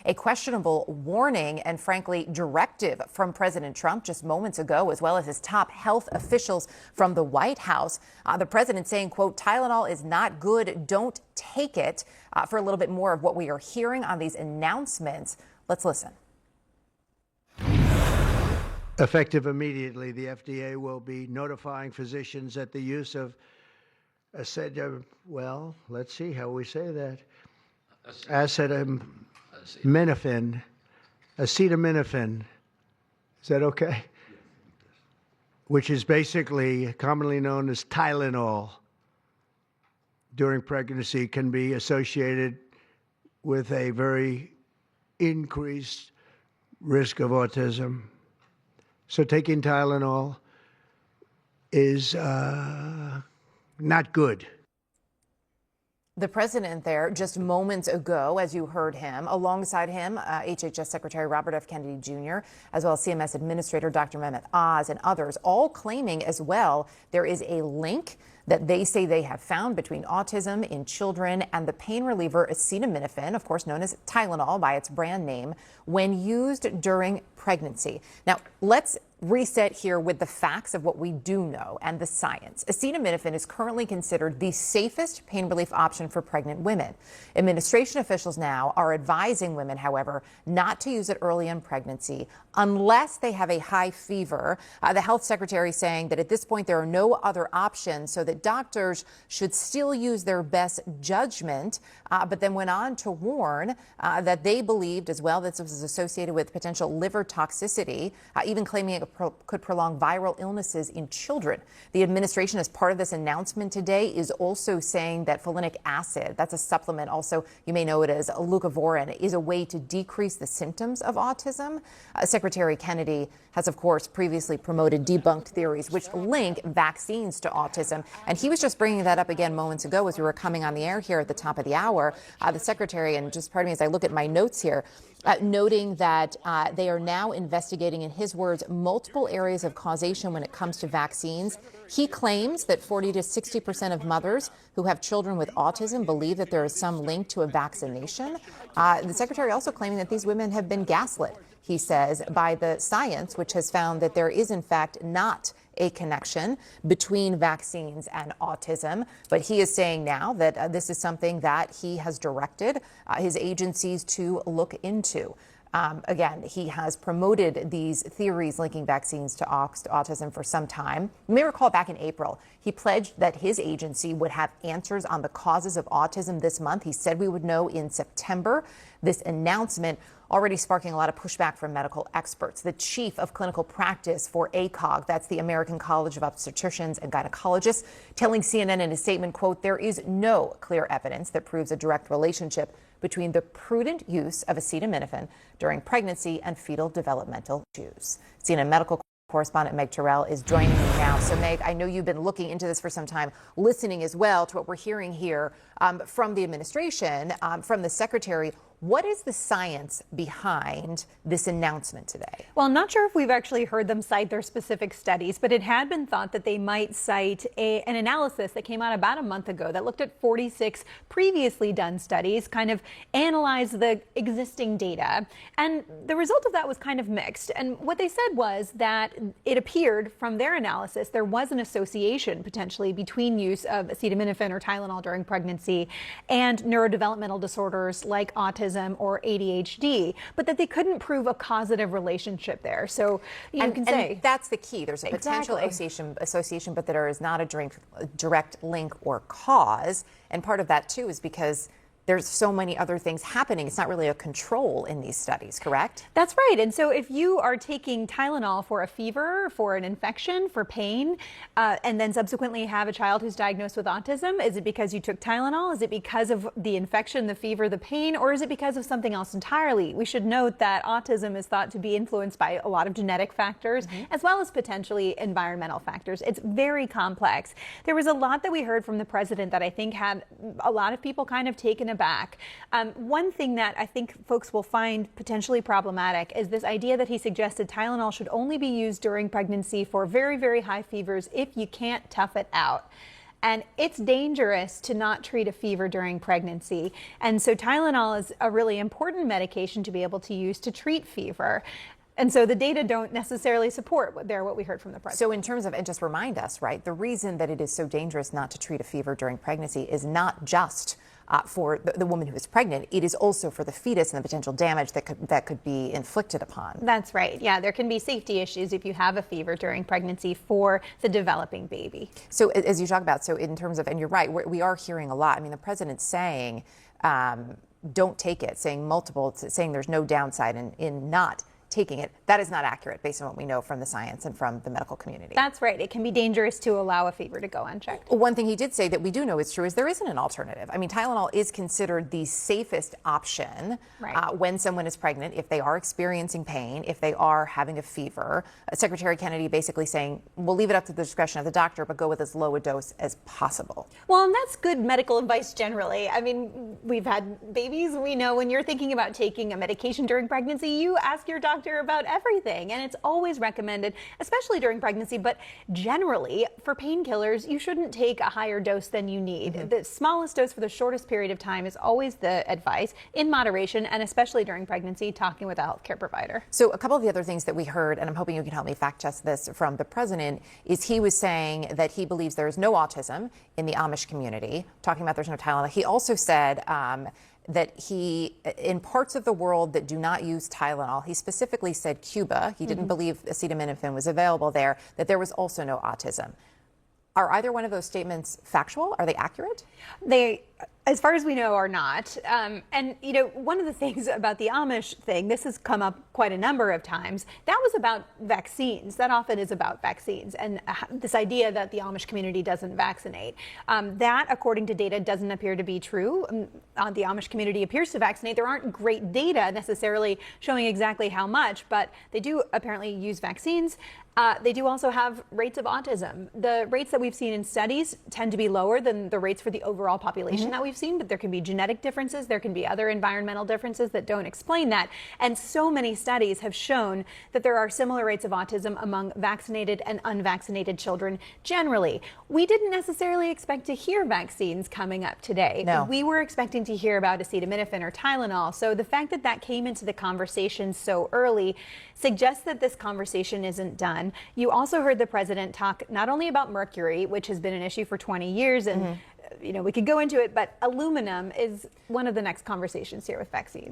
a questionable warning and, frankly, directive from President Trump just moments ago, as well as his top health officials from the White House. The president saying, quote, Tylenol is not good. Don't take it. For a little bit more of what we are hearing on these announcements, let's listen. Effective immediately, the FDA will be notifying physicians that the use of let's see how we say that. Acetaminophen. Is that okay? Which is basically commonly known as Tylenol during pregnancy, can be associated with a very increased risk of autism. So taking Tylenol is not good. The president there just moments ago, as you heard him, alongside him, HHS Secretary Robert F. Kennedy Jr., as well as CMS Administrator Dr. Mehmet Oz and others, all claiming as well there is a link that they say they have found between autism in children and the pain reliever acetaminophen, of course known as Tylenol by its brand name, when used during pregnancy. Now, let's reset here with the facts of what we do know and the science. Acetaminophen is currently considered the safest pain relief option for pregnant women. Administration officials now are advising women, however, not to use it early in pregnancy unless they have a high fever. The health secretary saying that at this point there are no other options, so that doctors should still use their best judgment, but then went on to warn that they believed as well that this was associated with potential liver toxicity, even claiming it could prolong viral illnesses in children. The administration, as part of this announcement today, is also saying that folinic acid, that's a supplement, also you may know it as leucovorin, is a way to decrease the symptoms of autism. Secretary Kennedy has, of course, previously promoted debunked theories which link vaccines to autism. And he was just bringing that up again moments ago as we were coming on the air here at the top of the hour. The secretary, and just pardon me as I look at my notes here, noting that they are now investigating, in his words, multiple areas of causation when it comes to vaccines. He claims that 40 to 60% of mothers who have children with autism believe that there is some link to a vaccination. The secretary also claiming that these women have been gaslit, he says, by the science, which has found that there is, in fact, not a connection between vaccines and autism. But he is saying now that this is something that he has directed his agencies to look into. Again, he has promoted these theories linking vaccines to autism for some time. You may recall back in April, he pledged that his agency would have answers on the causes of autism this month. He said we would know in September. This announcement already sparking a lot of pushback from medical experts. The chief of clinical practice for ACOG, that's the American College of Obstetricians and Gynecologists, telling CNN in a statement, quote, there is no clear evidence that proves a direct relationship between the prudent use of acetaminophen during pregnancy and fetal developmental issues. CNN medical correspondent Meg Terrell is joining me now. So, Meg, I know you've been looking into this for some time, listening as well to what we're hearing here from the administration, from the secretary. What is the science behind this announcement today? Well, I'm not sure if we've actually heard them cite their specific studies, but it had been thought that they might cite an analysis that came out about a month ago that looked at 46 previously done studies, kind of analyzed the existing data. And the result of that was kind of mixed. And what they said was that it appeared from their analysis there was an association potentially between use of acetaminophen or Tylenol during pregnancy and neurodevelopmental disorders like autism or ADHD, but that they couldn't prove a causative relationship there. So you can say that's the key. There's a potential association, but there is not a direct link or cause. And part of that, too, is because there's so many other things happening. It's not really a control in these studies, correct? That's right. And so if you are taking Tylenol for a fever, for an infection, for pain, and then subsequently have a child who's diagnosed with autism, is it because you took Tylenol? Is it because of the infection, the fever, the pain, or is it because of something else entirely? We should note that autism is thought to be influenced by a lot of genetic factors, as well as potentially environmental factors. It's very complex. There was a lot that we heard from the president that I think had a lot of people kind of taken aback. One thing that I think folks will find potentially problematic is this idea that he suggested Tylenol should only be used during pregnancy for very, very high fevers if you can't tough it out. and it's dangerous to not treat a fever during pregnancy. And so Tylenol is a really important medication to be able to use to treat fever. And so the data don't necessarily support what we heard from the president. So in terms of, and just remind us, right, the reason that it is so dangerous not to treat a fever during pregnancy is not just for the woman who is pregnant, it is also for the fetus and the potential damage that could be inflicted upon. That's right. Yeah, there can be safety issues if you have a fever during pregnancy for the developing baby. So as you talk about, so in terms of, and you're right, we are hearing a lot. I mean, the president's saying, don't take it, saying there's no downside in not taking it. That is not accurate based on what we know from the science and from the medical community. That's right. It can be dangerous to allow a fever to go unchecked. One thing he did say that we do know is true is there isn't an alternative. I mean, Tylenol is considered the safest option when someone is pregnant, if they are experiencing pain, if they are having a fever. Secretary Kennedy basically saying, we'll leave it up to the discretion of the doctor, but go with as low a dose as possible. Well, and that's good medical advice generally. I mean, we've had babies. We know when you're thinking about taking a medication during pregnancy, you ask your doctor about everything, and it's always recommended, especially during pregnancy, but generally for painkillers you shouldn't take a higher dose than you need. The smallest dose for the shortest period of time is always the advice, in moderation, and especially during pregnancy, talking with a healthcare provider. So a couple of the other things that we heard, and I'm hoping you can help me fact check this from the president, is he was saying that he believes there is no autism in the Amish community, talking about there's no Tylenol. He also said that in parts of the world that do not use Tylenol, he specifically said Cuba, he didn't believe acetaminophen was available there, that there was also no autism. Are either one of those statements factual? Are they accurate? They, as far as we know, are not. And, you know, one of the things about the Amish thing, this has come up quite a number of times, that was about vaccines. That often is about vaccines. And this idea that the Amish community doesn't vaccinate. That, according to data, doesn't appear to be true. The Amish community appears to vaccinate. There aren't great data necessarily showing exactly how much, but they do apparently use vaccines. They do also have rates of autism. The rates that we've seen in studies tend to be lower than the rates for the overall population that we've seen, but there can be genetic differences, there can be other environmental differences that don't explain that. And so many studies have shown that there are similar rates of autism among vaccinated and unvaccinated children generally. We didn't necessarily expect to hear vaccines coming up today. No. We were expecting to hear about acetaminophen or Tylenol. So the fact that that came into the conversation so early suggests that this conversation isn't done. You also heard the president talk not only about mercury, which has been an issue for 20 years, and you know, we could go into it, but aluminum is one of the next conversations here with vaccines.